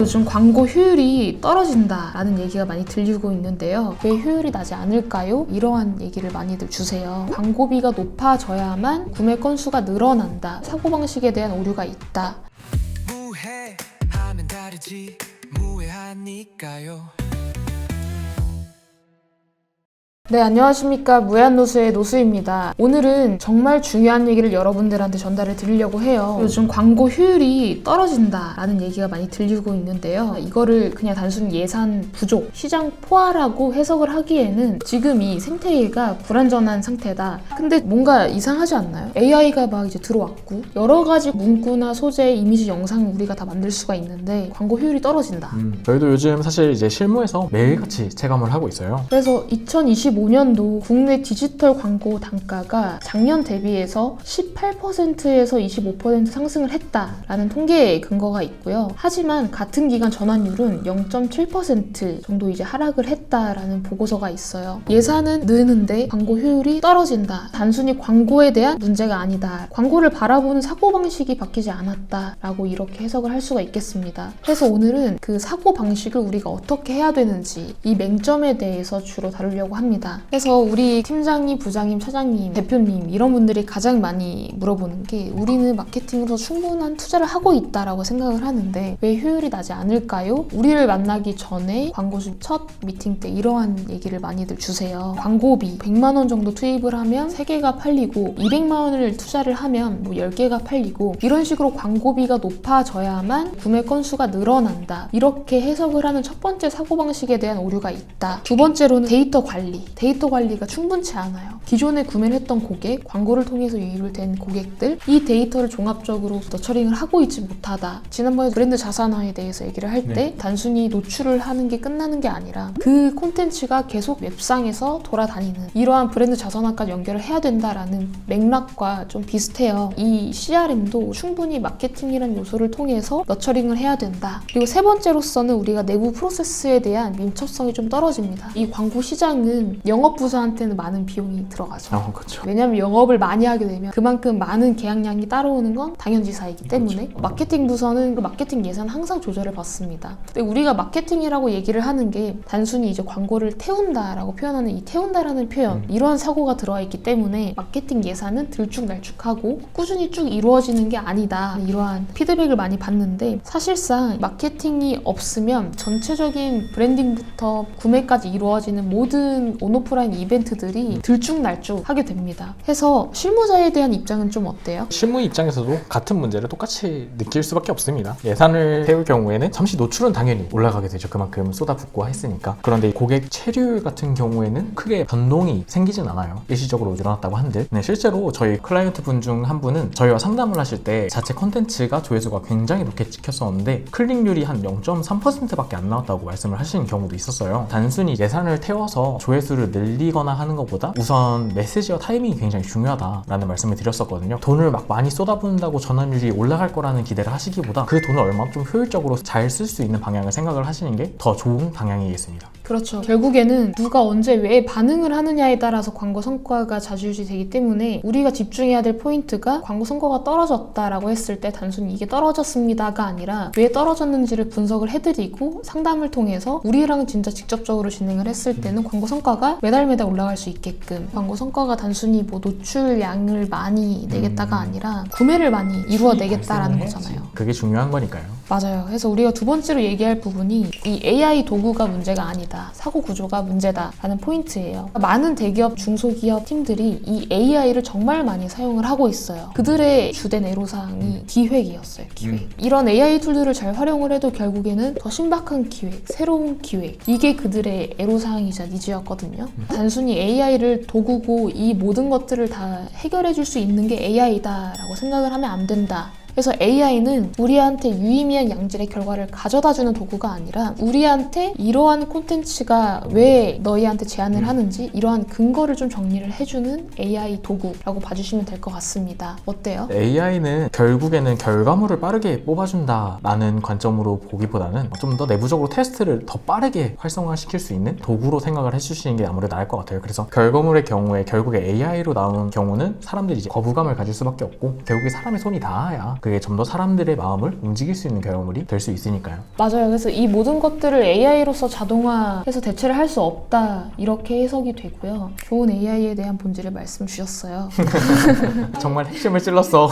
요즘 광고 효율이 떨어진다라는 얘기가 많이 들리고 있는데요. 왜 효율이 나지 않을까요? 이러한 얘기를 많이들 주세요. 광고비가 높아져야만 구매 건수가 늘어난다. 사고방식에 대한 오류가 있다. 무해하면 다르지 무해하니까요. 네, 안녕하십니까. 무해한노수의 노수입니다. 오늘은 정말 중요한 얘기를 여러분들한테 전달을 드리려고 해요. 요즘 광고 효율이 떨어진다라는 얘기가 많이 들리고 있는데요. 이거를 그냥 단순히 예산 부족, 시장 포화라고 해석을 하기에는 지금 이 생태계가 불완전한 상태다. 근데 뭔가 이상하지 않나요? AI가 막 이제 들어왔고 여러 가지 문구나 소재, 이미지, 영상 우리가 다 만들 수가 있는데 광고 효율이 떨어진다. 저희도 요즘 사실 이제 실무에서 매일같이 체감을 하고 있어요. 그래서 2025년도 국내 디지털 광고 단가가 작년 대비해서 18%에서 25% 상승을 했다라는 통계에 근거가 있고요. 하지만 같은 기간 전환율은 0.7% 정도 이제 하락을 했다라는 보고서가 있어요. 예산은 느는데 광고 효율이 떨어진다. 단순히 광고에 대한 문제가 아니다. 광고를 바라보는 사고방식이 바뀌지 않았다라고 이렇게 해석을 할 수가 있겠습니다. 그래서 오늘은 그 사고방식을 우리가 어떻게 해야 되는지 이 맹점에 대해서 주로 다루려고 합니다. 그래서 우리 팀장님, 부장님, 차장님, 대표님 이런 분들이 가장 많이 물어보는 게 우리는 마케팅으로 충분한 투자를 하고 있다라고 생각을 하는데 왜 효율이 나지 않을까요? 우리를 만나기 전에 광고주 첫 미팅 때 이러한 얘기를 많이들 주세요. 광고비 100만 원 정도 투입을 하면 3개가 팔리고 200만 원을 투자를 하면 뭐 10개가 팔리고 이런 식으로 광고비가 높아져야만 구매 건수가 늘어난다. 이렇게 해석을 하는 첫 번째 사고방식에 대한 오류가 있다. 두 번째로는 데이터 관리. 데이터 관리가 충분치 않아요. 기존에 구매를 했던 고객, 광고를 통해서 유입을 된 고객들, 이 데이터를 종합적으로 너처링을 하고 있지 못하다. 지난번에 브랜드 자산화에 대해서 얘기를 할 때 단순히 노출을 하는 게 끝나는 게 아니라 그 콘텐츠가 계속 웹상에서 돌아다니는 이러한 브랜드 자산화까지 연결을 해야 된다라는 맥락과 좀 비슷해요. 이 CRM도 충분히 마케팅이라는 요소를 통해서 너처링을 해야 된다. 그리고 세 번째로서는 우리가 내부 프로세스에 대한 민첩성이 좀 떨어집니다. 이 광고 시장은 영업부서한테는 많은 비용이 들어가죠. 그렇죠. 왜냐하면 영업을 많이 하게 되면 그만큼 많은 계약량이 따라오는 건 당연지사이기 때문에 그렇죠. 마케팅 부서는 그 마케팅 예산 항상 조절을 받습니다. 근데 우리가 마케팅이라고 얘기를 하는 게 단순히 이제 광고를 태운다라고 표현하는 이 태운다라는 표현 이러한 사고가 들어와 있기 때문에 마케팅 예산은 들쭉날쭉하고 꾸준히 쭉 이루어지는 게 아니다. 이러한 피드백을 많이 받는데 사실상 마케팅이 없으면 전체적인 브랜딩부터 구매까지 이루어지는 모든 온오프라인 이벤트들이 들쭉날쭉 하게 됩니다. 해서 실무자에 대한 입장은 좀 어때요? 실무 입장에서도 같은 문제를 똑같이 느낄 수밖에 없습니다. 예산을 세울 경우에는 잠시 노출은 당연히 올라가게 되죠. 그만큼 쏟아붓고 했으니까. 그런데 고객 체류 같은 경우에는 크게 변동이 생기진 않아요. 일시적으로 늘어났다고 한들. 실제로 저희 클라이언트 분 중 한 분은 저희와 상담을 하실 때 자체 컨텐츠가 조회수가 굉장히 높게 찍혔었는데 클릭률이 한 0.3%밖에 안 나왔다고 말씀을 하시는 경우도 있었어요. 단순히 예산을 태워서 조회수를 늘리거나 하는 것보다 우선 메시지와 타이밍이 굉장히 중요하다라는 말씀을 드렸었거든요. 돈을 막 많이 쏟아붓는다고 전환율이 올라갈 거라는 기대를 하시기보다 그 돈을 얼마나 좀 효율적으로 잘 쓸 수 있는 방향을 생각을 하시는 게 더 좋은 방향이겠습니다. 그렇죠. 결국에는 누가 언제 왜 반응을 하느냐에 따라서 광고 성과가 좌지우지 되기 때문에 우리가 집중해야 될 포인트가 광고 성과가 떨어졌다라고 했을 때 단순히 이게 떨어졌습니다가 아니라 왜 떨어졌는지를 분석을 해드리고 상담을 통해서 우리랑 진짜 직접적으로 진행을 했을 때는 광고 성과가 매달 올라갈 수 있게끔 광고 성과가 단순히 뭐 노출량을 많이 내겠다가 아니라 구매를 많이 이루어내겠다라는 거잖아요. 그게 중요한 거니까요. 맞아요. 그래서 우리가 두 번째로 얘기할 부분이 이 AI 도구가 문제가 아니다. 사고 구조가 문제다 라는 포인트예요. 많은 대기업, 중소기업 팀들이 이 AI를 정말 많이 사용을 하고 있어요. 그들의 주된 애로사항이 기획이었어요. 기획. 이런 AI 툴들을 잘 활용을 해도 결국에는 더 신박한 기획, 새로운 기획 이게 그들의 애로사항이자 니즈였거든요. 단순히 AI를 도구고 이 모든 것들을 다 해결해 줄 수 있는 게 AI다 라고 생각을 하면 안 된다. 그래서 AI는 우리한테 유의미한 양질의 결과를 가져다주는 도구가 아니라 우리한테 이러한 콘텐츠가 왜 너희한테 제안을 하는지 이러한 근거를 좀 정리를 해주는 AI 도구라고 봐주시면 될 것 같습니다. 어때요? AI는 결국에는 결과물을 빠르게 뽑아준다라는 관점으로 보기보다는 좀 더 내부적으로 테스트를 더 빠르게 활성화시킬 수 있는 도구로 생각을 해주시는 게 아무래도 나을 것 같아요. 그래서 결과물의 경우에 결국에 AI로 나오는 경우는 사람들이 이제 거부감을 가질 수밖에 없고 결국에 사람의 손이 닿아야 그 그게 좀 더 사람들의 마음을 움직일 수 있는 결과물이 될 수 있으니까요. 맞아요. 그래서 이 모든 것들을 AI로서 자동화해서 대체를 할 수 없다 이렇게 해석이 되고요. 좋은 AI에 대한 본질을 말씀 주셨어요. 정말 핵심을 찔렀어.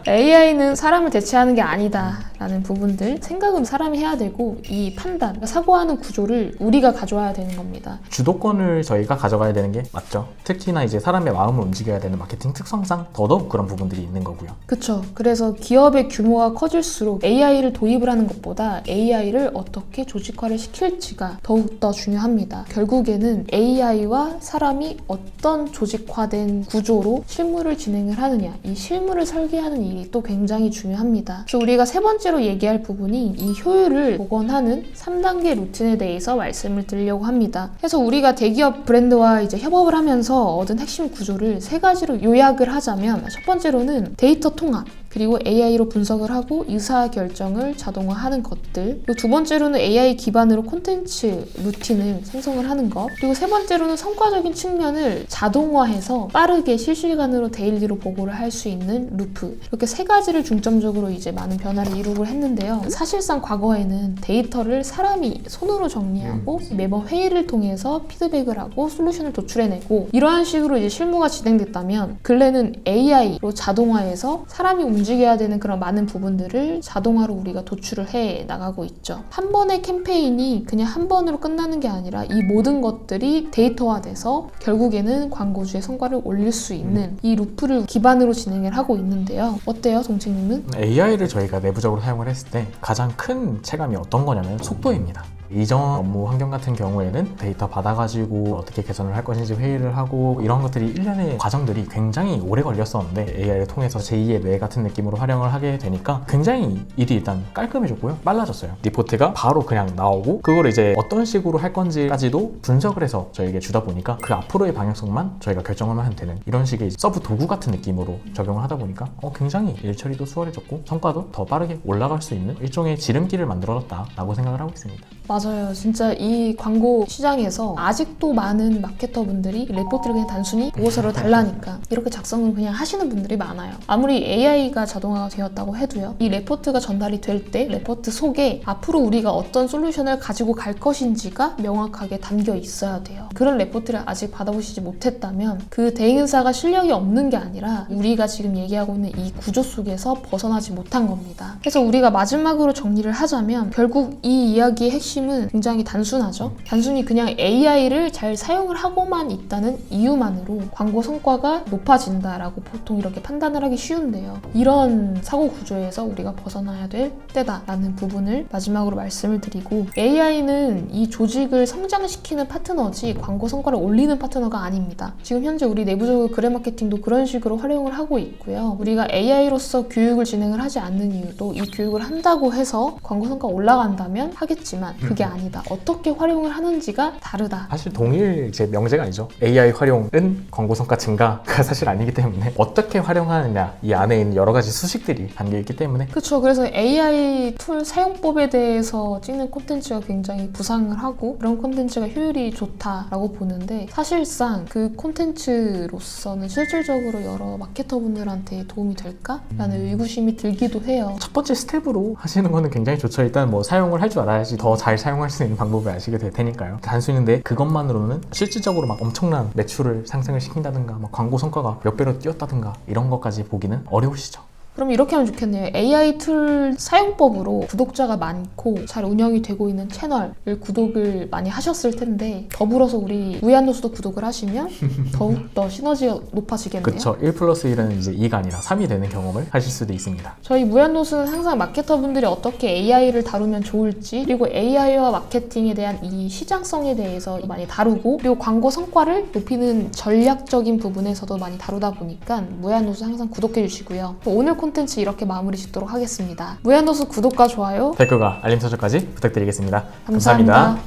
AI는 사람을 대체하는 게 아니다 라는 부분들, 생각은 사람이 해야 되고 이 판단, 그러니까 사고하는 구조를 우리가 가져와야 되는 겁니다. 주도권을 저희가 가져가야 되는 게 맞죠. 특히나 이제 사람의 마음을 움직여야 되는 마케팅 특성상 더더욱 그런 부분들이 있는 거고요. 그쵸. 그래서 기업의 규모가 커질수록 AI를 도입을 하는 것보다 AI를 어떻게 조직화를 시킬지가 더욱더 중요합니다. 결국에는 AI와 사람이 어떤 조직화된 구조로 실무를 진행을 하느냐, 이 실무를 설계하는 일이 또 굉장히 중요합니다. 그래서 우리가 세 번째로 얘기할 부분이 이 효율을 복원하는 3단계 루틴에 대해서 말씀을 드리려고 합니다. 그래서 우리가 대기업 브랜드와 이제 협업을 하면서 얻은 핵심 구조를 세 가지로 요약을 하자면, 첫 번째로는 데이터 통합, 그리고 AI로 분석을 하고 의사결정을 자동화하는 것들, 그리고 두 번째로는 AI 기반으로 콘텐츠 루틴을 생성을 하는 것, 그리고 세 번째로는 성과적인 측면을 자동화해서 빠르게 실시간으로 데일리로 보고를 할 수 있는 루프, 이렇게 세 가지를 중점적으로 이제 많은 변화를 이루고 했는데요. 사실상 과거에는 데이터를 사람이 손으로 정리하고 매번 회의를 통해서 피드백을 하고 솔루션을 도출해내고 이러한 식으로 이제 실무가 진행됐다면, 근래는 AI로 자동화해서 사람이 움직여야 되는 그런 많은 부분들을 자동화로 우리가 도출을 해 나가고 있죠. 한 번의 캠페인이 그냥 한 번으로 끝나는 게 아니라 이 모든 것들이 데이터화돼서 결국에는 광고주의 성과를 올릴 수 있는 이 루프를 기반으로 진행을 하고 있는데요. 어때요, 동책님은? AI를 저희가 내부적으로 사용을 했을 때 가장 큰 체감이 어떤 거냐면 속도입니다. 이전 업무 환경 같은 경우에는 데이터 받아가지고 어떻게 개선을 할 것인지 회의를 하고 이런 것들이 일련의 과정들이 굉장히 오래 걸렸었는데, AI를 통해서 제2의 뇌 같은 느낌으로 활용을 하게 되니까 굉장히 일이 일단 깔끔해졌고요, 빨라졌어요. 리포트가 바로 그냥 나오고 그걸 이제 어떤 식으로 할 건지까지도 분석을 해서 저에게 주다 보니까 그 앞으로의 방향성만 저희가 결정을 하면 되는 이런 식의 서브 도구 같은 느낌으로 적용을 하다 보니까 굉장히 일 처리도 수월해졌고 성과도 더 빠르게 올라갈 수 있는 일종의 지름길을 만들어졌다라고 생각을 하고 있습니다. 맞아요. 진짜 이 광고 시장에서 아직도 많은 마케터분들이 레포트를 그냥 단순히 보고서를 달라니까 이렇게 작성을 그냥 하시는 분들이 많아요. 아무리 AI가 자동화가 되었다고 해도요, 이 레포트가 전달이 될 때 레포트 속에 앞으로 우리가 어떤 솔루션을 가지고 갈 것인지가 명확하게 담겨 있어야 돼요. 그런 레포트를 아직 받아보시지 못했다면 그 대행사가 실력이 없는 게 아니라 우리가 지금 얘기하고 있는 이 구조 속에서 벗어나지 못한 겁니다. 그래서 우리가 마지막으로 정리를 하자면 결국 이 이야기의 핵심은 굉장히 단순하죠. 단순히 그냥 AI를 잘 사용을 하고만 있다는 이유만으로 광고 성과가 높아진다라고 보통 이렇게 판단을 하기 쉬운데요. 이런 사고 구조에서 우리가 벗어나야 될 때다라는 부분을 마지막으로 말씀을 드리고, AI는 이 조직을 성장시키는 파트너지 광고 성과를 올리는 파트너가 아닙니다. 지금 현재 우리 내부적으로 그래 마케팅도 그런 식으로 활용을 하고 있고요. 우리가 AI로서 교육을 진행을 하지 않는 이유도 이 교육을 한다고 해서 광고 성과 올라간다면 하겠지만 그게 아니다. 어떻게 활용을 하는지가 다르다. 사실 동일 제 명제가 아니죠. AI 활용은 광고 성과 증가가 사실 아니기 때문에 어떻게 활용하느냐, 이 안에 있는 여러 가지 수식들이 담겨있기 때문에. 그렇죠. 그래서 AI 툴 사용법에 대해서 찍는 콘텐츠가 굉장히 부상을 하고 그런 콘텐츠가 효율이 좋다라고 보는데, 사실상 그 콘텐츠로서는 실질적으로 여러 마케터분들한테 도움이 될까라는 의구심이 들기도 해요. 첫 번째 스텝으로 하시는 거는 굉장히 좋죠. 일단 뭐 사용을 할 줄 알아야지 더 잘 사용할 수 있는 방법을 아시게 될 테니까요. 단순인데 그것만으로는 실질적으로 막 엄청난 매출을 상승을 시킨다든가 막 광고 성과가 몇 배로 뛰었다든가 이런 것까지 보기는 어려우시죠. 그럼 이렇게 하면 좋겠네요. AI 툴 사용법으로 구독자가 많고 잘 운영이 되고 있는 채널을 구독을 많이 하셨을 텐데, 더불어서 우리 무한노수도 구독을 하시면 더욱더 시너지가 높아지겠네요. 그렇죠. 1+1은 이제 2가 아니라 3이 되는 경험을 하실 수도 있습니다. 저희 무한노수는 항상 마케터분들이 어떻게 AI를 다루면 좋을지, 그리고 AI와 마케팅에 대한 이 시장성에 대해서 많이 다루고, 그리고 광고 성과를 높이는 전략적인 부분에서도 많이 다루다 보니까 무한노수 항상 구독해 주시고요. 오늘 콘텐츠 이렇게 마무리 짓도록 하겠습니다. 무한도수 구독과 좋아요, 댓글과 알림 설정까지 부탁드리겠습니다. 감사합니다.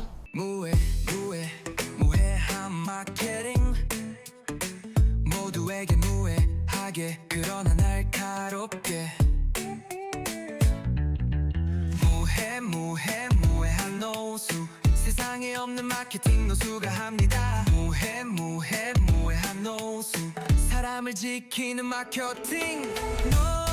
무해한 마케팅 모두에게 무해하게 그러나 날카롭게 무해한 노수 세상에 없는 마케팅 노수가 합니다. 무해한 노수 사람을 지키는 마케팅 노수